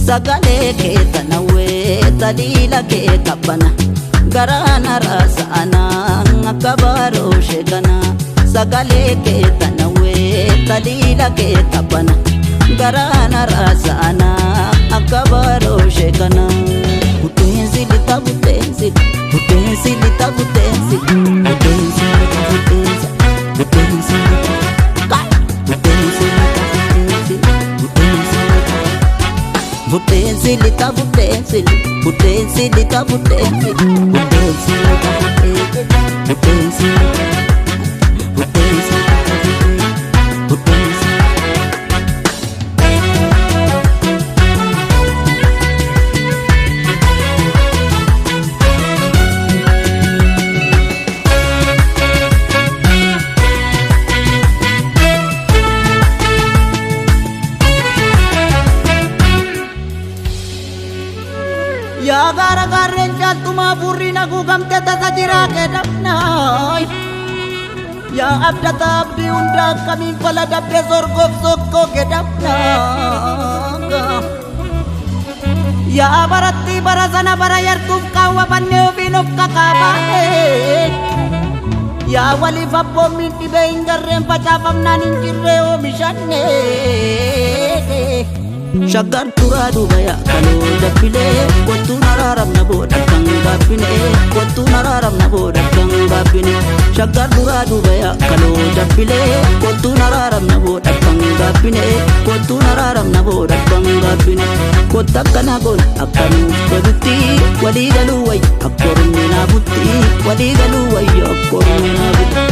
sagalee kee tanawwee taliila kee qabbana garaana raasa'ana akka baaroo sheekana sagalee kee tanawwee taliila kee qabbana garaana raasa'ana akka baaroo sheekana butteensi lixa butteensi butteensi lixa butteensi butteensi lixa butteensi butteensi butteensi lixa butteensi butteensi lixa butteensi butteensi lixa butteensi butteensi butteensi butteensi yaa gaara gaarreen caaltumaa furrii naguu gamte tasa jiraa kedhamnaay yaa abdata abdii hunda akkamiin fala dabde sorgoof sokkoo kedhamnaa yaa barattii bara sana bara yartuuf kaawwafannee ofiin of kakaabaane yaa waliif abboommiin dhibee hin garreen facaafamnaan hin jirree oomishanne Shaggar turaa duubaya kaloo dabbilee kottuun araaramna booda kan gaabbine kottuun araaramna booda kan gaabbine Shaggar turaa duubaya kaloo dabbilee kottuun araaramna booda kan gaabbine kottuun araaramna booda kan gaabbine kotta akkana goon akkanuuf godhutti walii galuu wayi akkorumni naafutti walii galuu wayi akkorumni naafutti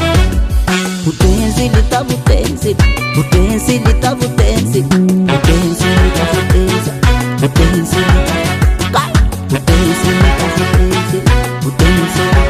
butteensi lixa butteensi butteensi lixa butteensi butteensi lixa butteensi butteensi lixa butteensi lixa butteensi butteensi